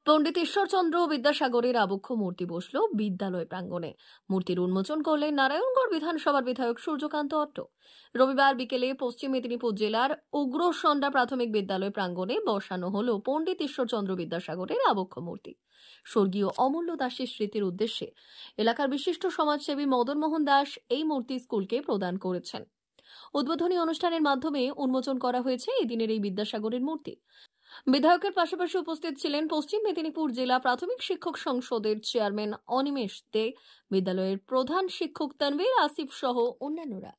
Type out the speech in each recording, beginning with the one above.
পণ্ডিত ঈশ্বরচন্দ্র বিদ্যাসাগরের আবক্ষ মূর্তি বসল বিদ্যালয় প্রাঙ্গণে। মূর্তির উন্মোচন করলেন নারায়ণগড় বিধানসভার বিধায়ক সূর্যকান্ত অট্ট। রবিবার বিকেলে পশ্চিম মেদিনীপুর জেলার উগ্রসন্ডা প্রাথমিক বিদ্যালয় প্রাঙ্গণে বসানো হলো পণ্ডিত ঈশ্বরচন্দ্র বিদ্যাসাগরের আবক্ষ মূর্তি। স্বর্গীয় অমূল্য দাসের স্মৃতির উদ্দেশ্যে এলাকার বিশিষ্ট সমাজসেবী মদন মোহন দাস এই মূর্তি স্কুলকে প্রদান করেছেন। উদ্বোধনী অনুষ্ঠানের মাধ্যমে উন্মোচন করা হয়েছে এদিনের এই বিদ্যাসাগরের মূর্তি। বিধায়কের পাশাপাশি উপস্থিত ছিলেন পশ্চিম মেদিনীপুর জেলা প্রাথমিক শিক্ষক সংসদের চেয়ারম্যান অনিমেষ দে, বিদ্যালয়ের প্রধান শিক্ষক তানভীর আসিফ সহ অন্যান্যরা।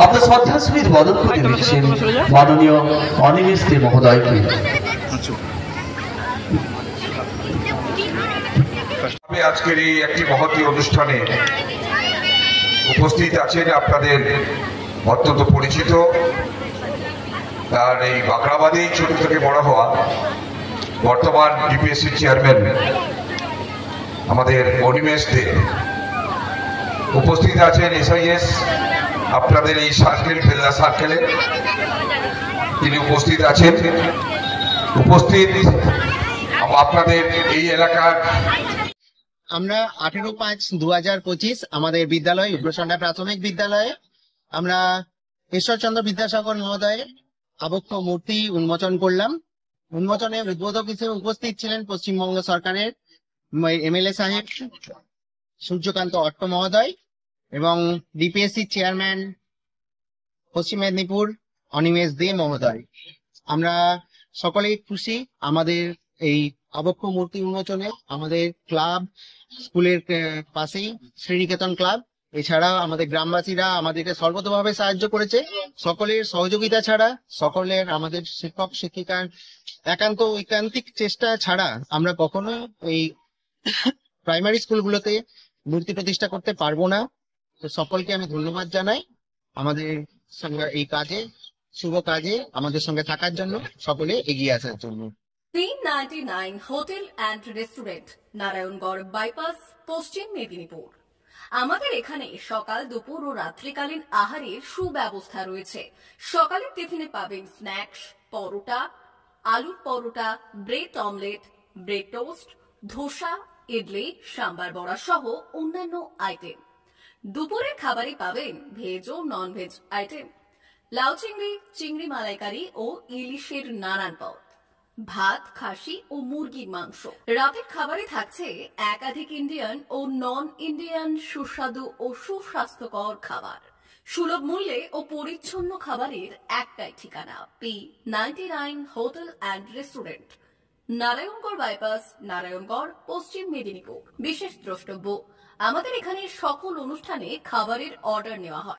আপনার শ্রদ্ধাস্মিত বদন করে দিচ্ছেন মাননীয় অনিমেষ দে মহোদয়কে। আজকের এই একটি মহতী অনুষ্ঠানে উপস্থিত আছেন আপনাদের অত্যন্ত পরিচিত, তার এই বাঁকড়াবাদী ছোট থেকে বড় হওয়া বর্তমান ডিপিএসসি চেয়ারম্যান আমাদের অনিমেষ দে। উপস্থিত আছেন এসআইএস আপনাদের এই সার্কেল ফেলনা সার্কেলে, তিনি উপস্থিত আছেন। উপস্থিত আপনাদের এই এলাকার আমরা 18/5/2025 আমাদের বিদ্যালয় উগ্রসন্ডা প্রাথমিক বিদ্যালয়ে আমরা ঈশ্বরচন্দ্র বিদ্যাসাগর মহোদয়ের আবক্ষ মূর্তি উন্মোচন করলাম। উন্মোচনে উদ্বোধক হিসেবে উপস্থিত ছিলেন পশ্চিমবঙ্গ সরকারের এমএলএ সাহেব সূর্যকান্ত অট্ট মহোদয় এবং ডিপিএসসি চেয়ারম্যান পশ্চিম মেদিনীপুর অনিমেষ দে মহোদয়। আমরা সকলেই খুশি আমাদের এই আবক্ষ মূর্তি উন্মোচনে। আমাদের ক্লাব, স্কুলের পাশেই শ্রীনিকেতন ক্লাব, এছাড়া আমাদের গ্রামবাসীরা আমাদেরকে সর্বতভাবে সাহায্য করেছে। সকলের সহযোগিতা ছাড়া, সকলের আমাদের শিক্ষক শিক্ষিকার একান্তিক চেষ্টা ছাড়া আমরা কখনো এই প্রাইমারি স্কুলগুলোতে মূর্তি প্রতিষ্ঠা করতে পারবো না। তো সকলকে আমি ধন্যবাদ জানাই আমাদের সঙ্গে এই কাজে, শুভ কাজে আমাদের সঙ্গে থাকার জন্য, সকলে এগিয়ে আসার জন্য। 399 hotel and restaurant, Narayangarh bypass, পশ্চিম মেদিনীপুর। আমাদের এখানে সকাল, দুপুর ও রাত্রিকালীন আহারের সুব্যবস্থা রয়েছে। সকালের টিফিনে পাবেন স্ন্যাক্স, পরোটা, আলুর paratha, bread omelette, bread toast, dosa, idli, sambar vada সহ অন্যান্য আইটেম। দুপুরের খাবারে পাবেন ভেজ ও নন ভেজ আইটেম, লাউ চিংড়ি, চিংড়ি মালাইকারি ও ইলিশের নানান পদ, ভাত, খাসি ও মুরগির মাংস। রাতের খাবারে থাকছে একাধিক ইন্ডিয়ান ও নন ইন্ডিয়ান সুস্বাদু ও সুস্বাস্থ্যকর খাবার। সুলভ মূল্যে ও পরিচ্ছন্ন খাবারের একটাই ঠিকানা, P99 hotel and restaurant, Narayangarh bypass, Narayangarh, পশ্চিম মেদিনীপুর। বিশেষ দ্রষ্টব্য, আমাদের এখানে সকল অনুষ্ঠানে খাবারের অর্ডার নেওয়া হয়।